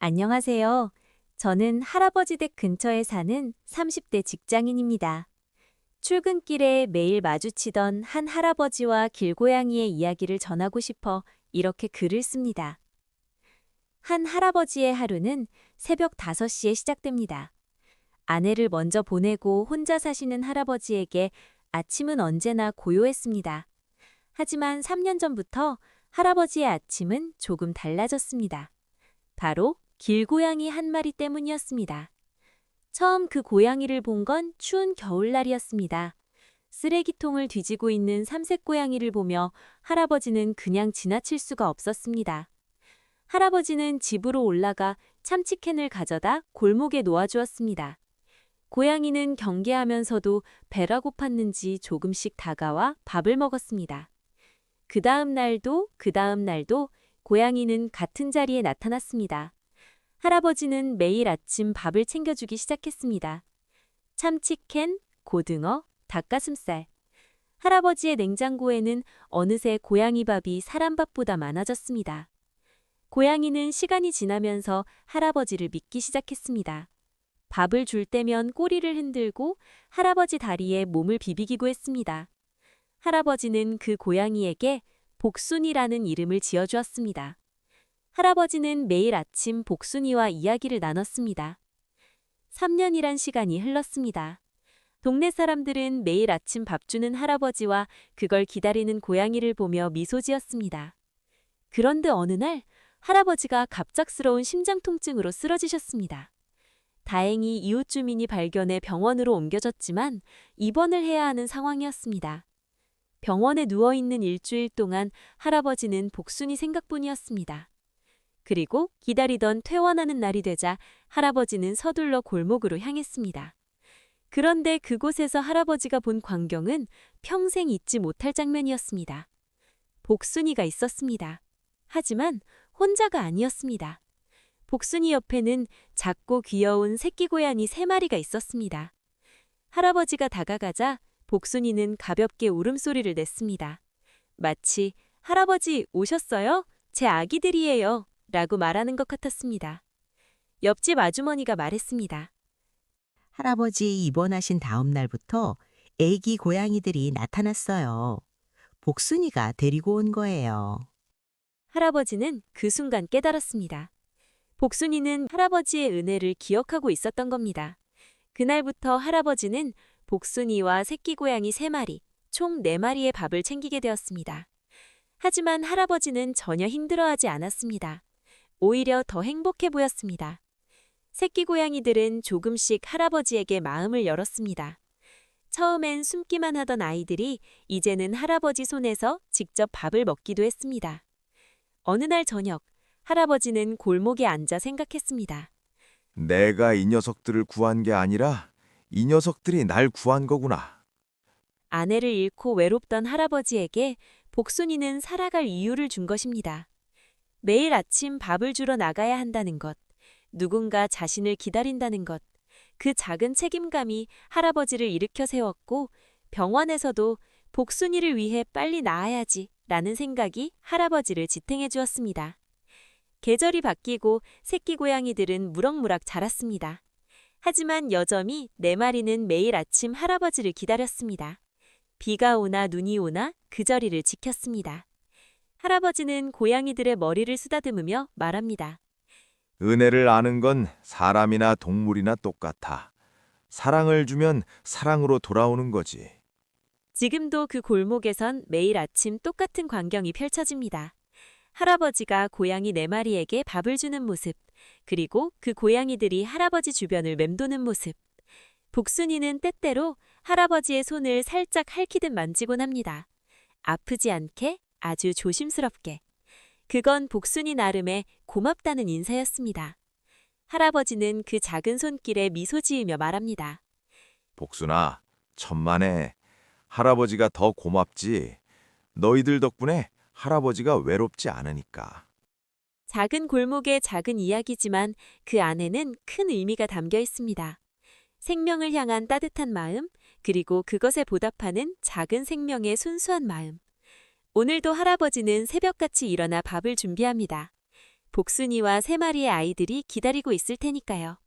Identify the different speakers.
Speaker 1: 안녕하세요. 저는 할아버지 댁 근처에 사는 30대 직장인입니다. 출근길에 매일 마주치던 한 할아버지와 길고양이의 이야기를 전하고 싶어 이렇게 글을 씁니다. 한 할아버지의 하루는 새벽 5시에 시작됩니다. 아내를 먼저 보내고 혼자 사시는 할아버지에게 아침은 언제나 고요했습니다. 하지만 3년 전부터 할아버지의 아침은 조금 달라졌습니다. 바로 길고양이 한 마리 때문이었습니다. 처음 그 고양이를 본 건 추운 겨울날이었습니다. 쓰레기통을 뒤지고 있는 삼색 고양이를 보며 할아버지는 그냥 지나칠 수가 없었습니다. 할아버지는 집으로 올라가 참치캔을 가져다 골목에 놓아주었습니다. 고양이는 경계하면서도 배가 고팠는지 조금씩 다가와 밥을 먹었습니다. 그 다음 날도 고양이는 같은 자리에 나타났습니다. 할아버지는 매일 아침 밥을 챙겨주기 시작했습니다. 참치캔, 고등어, 닭가슴살. 할아버지의 냉장고에는 어느새 고양이 밥이 사람 밥보다 많아졌습니다. 고양이는 시간이 지나면서 할아버지를 믿기 시작했습니다. 밥을 줄 때면 꼬리를 흔들고 할아버지 다리에 몸을 비비기고 했습니다. 할아버지는 그 고양이에게 복순이라는 이름을 지어주었습니다. 할아버지는 매일 아침 복순이와 이야기를 나눴습니다. 3년이란 시간이 흘렀습니다. 동네 사람들은 매일 아침 밥 주는 할아버지와 그걸 기다리는 고양이를 보며 미소 지었습니다. 그런데 어느 날 할아버지가 갑작스러운 심장 통증으로 쓰러지셨습니다. 다행히 이웃 주민이 발견해 병원으로 옮겨졌지만 입원을 해야 하는 상황이었습니다. 병원에 누워있는 일주일 동안 할아버지는 복순이 생각뿐이었습니다. 그리고 기다리던 퇴원하는 날이 되자 할아버지는 서둘러 골목으로 향했습니다. 그런데 그곳에서 할아버지가 본 광경은 평생 잊지 못할 장면이었습니다. 복순이가 있었습니다. 하지만 혼자가 아니었습니다. 복순이 옆에는 작고 귀여운 새끼 고양이 3마리가 있었습니다. 할아버지가 다가가자 복순이는 가볍게 울음소리를 냈습니다. 마치 할아버지 오셨어요? 제 아기들이에요. 라고 말하는 것 같았습니다. 옆집 아주머니가 말했습니다.
Speaker 2: 할아버지 입원하신 다음 날부터 애기 고양이들이 나타났어요. 복순이가 데리고 온 거예요.
Speaker 1: 할아버지는 그 순간 깨달았습니다. 복순이는 할아버지의 은혜를 기억하고 있었던 겁니다. 그날부터 할아버지는 복순이와 새끼 고양이 3마리, 총 4마리의 밥을 챙기게 되었습니다. 하지만 할아버지는 전혀 힘들어하지 않았습니다. 오히려 더 행복해 보였습니다. 새끼 고양이들은 조금씩 할아버지에게 마음을 열었습니다. 처음엔 숨기만 하던 아이들이 이제는 할아버지 손에서 직접 밥을 먹기도 했습니다. 어느 날 저녁, 할아버지는 골목에 앉아 생각했습니다.
Speaker 3: 내가 이 녀석들을 구한 게 아니라 이 녀석들이 날 구한 거구나.
Speaker 1: 아내를 잃고 외롭던 할아버지에게 복순이는 살아갈 이유를 준 것입니다. 매일 아침 밥을 주러 나가야 한다는 것, 누군가 자신을 기다린다는 것, 그 작은 책임감이 할아버지를 일으켜 세웠고 병원에서도 복순이를 위해 빨리 나아야지 라는 생각이 할아버지를 지탱해 주었습니다. 계절이 바뀌고 새끼 고양이들은 무럭무럭 자랐습니다. 하지만 여전히 4마리는 매일 아침 할아버지를 기다렸습니다. 비가 오나 눈이 오나 그 자리를 지켰습니다. 할아버지는 고양이들의 머리를 쓰다듬으며 말합니다.
Speaker 3: 은혜를 아는 건 사람이나 동물이나 똑같아. 사랑을 주면 사랑으로 돌아오는 거지.
Speaker 1: 지금도 그 골목에선 매일 아침 똑같은 광경이 펼쳐집니다. 할아버지가 고양이 4마리에게 밥을 주는 모습, 그리고 그 고양이들이 할아버지 주변을 맴도는 모습. 복순이는 때때로 할아버지의 손을 살짝 핥히듯 만지곤 합니다. 아프지 않게 아주 조심스럽게. 그건 복순이 나름의 고맙다는 인사였습니다. 할아버지는 그 작은 손길에 미소 지으며 말합니다.
Speaker 3: 복순아, 천만에. 할아버지가 더 고맙지. 너희들 덕분에 할아버지가 외롭지 않으니까.
Speaker 1: 작은 골목의 작은 이야기지만 그 안에는 큰 의미가 담겨 있습니다. 생명을 향한 따뜻한 마음, 그리고 그것에 보답하는 작은 생명의 순수한 마음. 오늘도 할아버지는 새벽같이 일어나 밥을 준비합니다. 복순이와 세 마리의 아이들이 기다리고 있을 테니까요.